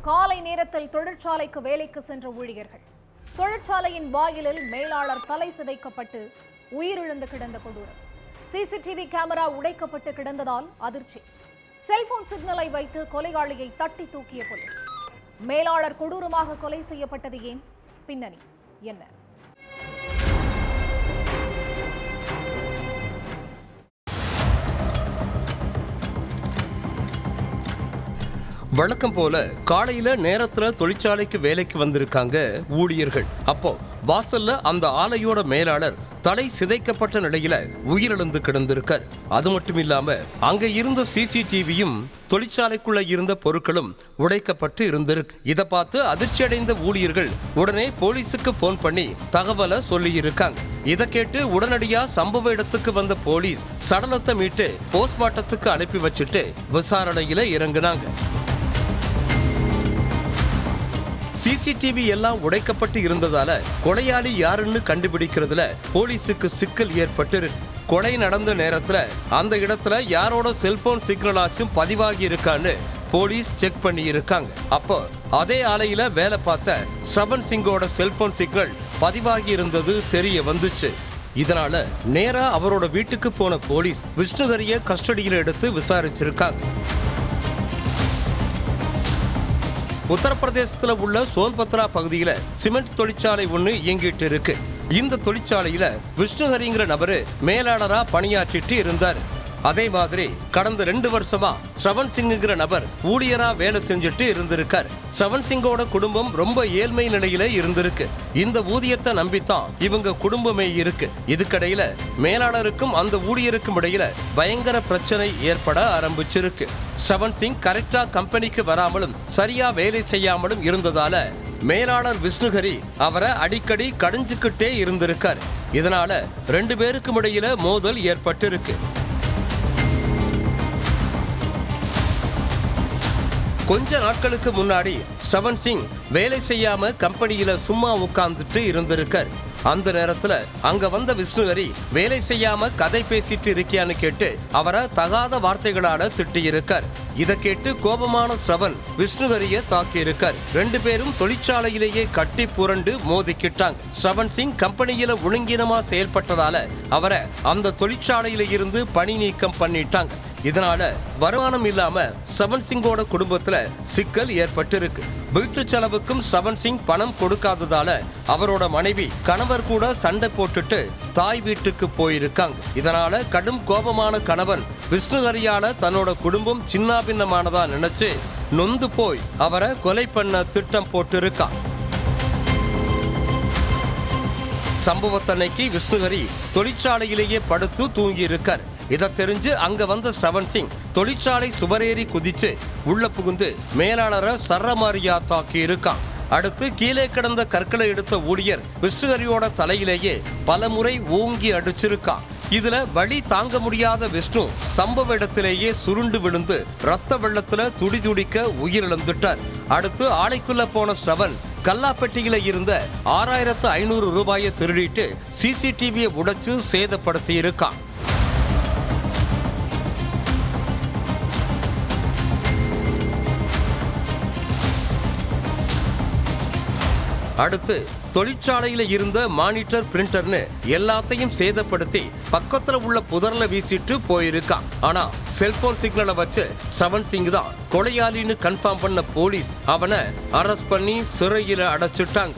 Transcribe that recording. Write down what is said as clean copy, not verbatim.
காலை நேரத்தில் தொழிற்சாலைக்கு வேலைக்கு சென்ற ஊழியர்கள். தொழிற்சாலையின் வாயிலில் மேலாளர் தலை சிதைக்கப்பட்டு உயிரிழந்து கிடந்த கொடூரம். சிசிடிவி கேமரா உடைக்கப்பட்டு கிடந்ததால் அதிர்ச்சி. செல்போன் சிக்னலை வைத்து கொலையாளியை தட்டி தூக்கிய போலீஸ். மேலாளர் கொடூரமாக கொலை செய்யப்பட்டது ஏன்? பின்னணி என்ன? வழக்கம் போல காலையில நேரத்துல தொழிற்சாலைக்கு வேலைக்கு வந்திருக்காங்க ஊழியர்கள். அப்போ வாசல்ல அந்த ஆலையோட மேலாளர் தலை சிதைக்கப்பட்ட நிலையில உயிரிழந்து கிடந்திருக்கார். அது மட்டும் இல்லாம அங்க இருந்த சிசிடிவியும் தொழிற்சாலைக்குள்ள இருந்த பொருட்களும் உடைக்கப்பட்டு இருந்திருக்கு. இதை பார்த்து அதிர்ச்சி அடைந்த ஊழியர்கள் உடனே போலீஸுக்கு போன் பண்ணி தகவலை சொல்லி இருக்காங்க. இதை கேட்டு உடனடியா சம்பவ இடத்துக்கு வந்த போலீஸ் சடலத்தை மீட்டு போஸ்ட்மார்ட்டத்துக்கு அனுப்பி வச்சுட்டு விசாரணையில இறங்குனாங்க. சிசிடிவி எல்லாம் உடைக்கப்பட்டு இருந்ததால கொலையாளி யாருன்னு கண்டுபிடிக்கிறதுல போலீஸுக்கு சிக்கல் ஏற்பட்டு கொலை நடந்த நேரத்துல அந்த இடத்துல யாரோட செல்போன் சிக்னலாச்சும் பதிவாகி இருக்கான்னு போலீஸ் செக் பண்ணி இருக்காங்க. அப்போ அதே ஆலையில வேலை பார்த்த ஸ்ரவன் சிங்கோட செல்போன் சிக்னல் பதிவாகி இருந்தது தெரிய வந்துச்சு. இதனால நேரா அவரோட வீட்டுக்கு போன போலீஸ் விஷ்ணுஹரிய கஸ்டடியில் எடுத்து விசாரிச்சிருக்காங்க. உத்தரப்பிரதேசத்துல உள்ள சோன்பத்ரா பகுதியில சிமெண்ட் தொழிற்சாலை ஒண்ணு இயங்கிட்டு இருக்கு. இந்த தொழிற்சாலையில விஷ்ணுஹரிங்கிற நபரு மேலாளரா பணியாற்றிட்டு இருந்தாரு. அதே மாதிரி கடந்த 2 வருஷமா ஸ்ரவன் சிங்குங்கிற நபர் ஊழியரா வேலை செஞ்சுட்டு இருந்திருக்கார். ஸ்ரவன் சிங்கோட குடும்பம் ரொம்ப ஏழ்மை நிலையில இருந்திருக்கு. இந்த ஊதியத்தை நம்பித்தான் இவங்க குடும்பமே இருக்கு. இதுக்கடையில மேலாளருக்கும் அந்த ஊழியருக்கும் இடையில பயங்கர பிரச்சனை ஏற்பட ஆரம்பிச்சிருக்கு. ஸ்ரவன் சிங் கரெக்டா கம்பெனிக்கு வராமலும் சரியா வேலை செய்யாமலும் இருந்ததால மேலாளர் விஷ்ணுஹரி அவரை அடிக்கடி கடிஞ்சுக்கிட்டே இருந்திருக்கார். இதனால 2 பேருக்கும் இடையில மோதல் ஏற்பட்டு இருக்கு. கொஞ்ச நாட்களுக்கு முன்னாடி ஸ்ரவன் சிங் வேலை செய்யாம கம்பெனியில சும்மா உட்கார்ந்துட்டு இருந்திருக்கார். அந்த நேரத்துல அங்க வந்த விஷ்ணுஹரி வேலை செய்யாம கதை பேசிட்டு இருக்கியான்னு கேட்டு அவரை தகாத வார்த்தைகளால திட்டி இருக்கார். இதை கேட்டு கோபமான ஸ்ரவன் விஷ்ணுஹரிய தாக்கி இருக்கார். 2 பேரும் தொழிற்சாலையிலேயே கட்டி புரண்டு மோதிக்கிட்டாங்க. ஸ்ரவன் சிங் கம்பெனியில ஒழுங்கீனமா செயல்பட்டதால அவரை அந்த தொழிற்சாலையில இருந்து பணி நீக்கம் பண்ணிட்டாங்க. இதனால வருமானம் இல்லாம ஸ்ரவன் சிங்கோட குடும்பத்துல சிக்கல் ஏற்பட்டு இருக்கு. வீட்டு செலவுக்கும் ஸ்ரவன் சிங் பணம் கொடுக்காததால அவரோட மனைவி கணவர் கூட சண்டை போட்டுட்டு தாய் வீட்டுக்கு போயிருக்காங்க. இதனால கடும் கோபமான கணவன் விஷ்ணுஹரியால தன்னோட குடும்பம் சின்னாபின்னமானதா நினைச்சு நொந்து போய் அவரை கொலை பண்ண திட்டம் போட்டு இருக்கான். சம்பவத்தன்னைக்கு விஷ்ணுஹரி தொழிற்சாலையிலேயே படுத்து தூங்கி இருக்கார். இதை தெரிஞ்சு அங்க வந்த ஸ்ரவன் சிங் தொழிற்சாலை சுவரேறி குதிச்சு உள்ள புகுந்து மேலாளரை சரமாரியா தாக்கி இருக்கான். அடுத்து கீழே கிடந்த கற்களை எடுத்த ஊழியர் விஷ்ணுஹரியோட தலையிலேயே பல முறை ஓங்கி அடிச்சிருக்கான். இதுல வலி தாங்க முடியாத விஷ்ணு சம்பவ இடத்திலேயே சுருண்டு விழுந்து ரத்த வெள்ளத்துல துடிதுடிக்க உயிரிழந்துட்டார். அடுத்து ஆலைக்குள்ள போன ஸ்ரவன் கல்லாப்பெட்டியில இருந்த 6500 ரூபாயை திருடிட்டு சிசிடிவியை உடைச்சு சேதப்படுத்தி இருக்கான். அடுத்து தொழிற்சாலையில இருந்த மானிட்டர் பிரிண்டர்னு எல்லாத்தையும் சேதப்படுத்தி பக்கத்துல உள்ள புதர்ல வீசிட்டு போயிருக்கான். ஆனா செல்போன் சிக்னலை வச்சு ஸ்ரவன் சிங் தான் கொலையாளின்னு கன்ஃபார்ம் பண்ண போலீஸ் அவனை அரெஸ்ட் பண்ணி சிறையில அடைச்சிட்டாங்க.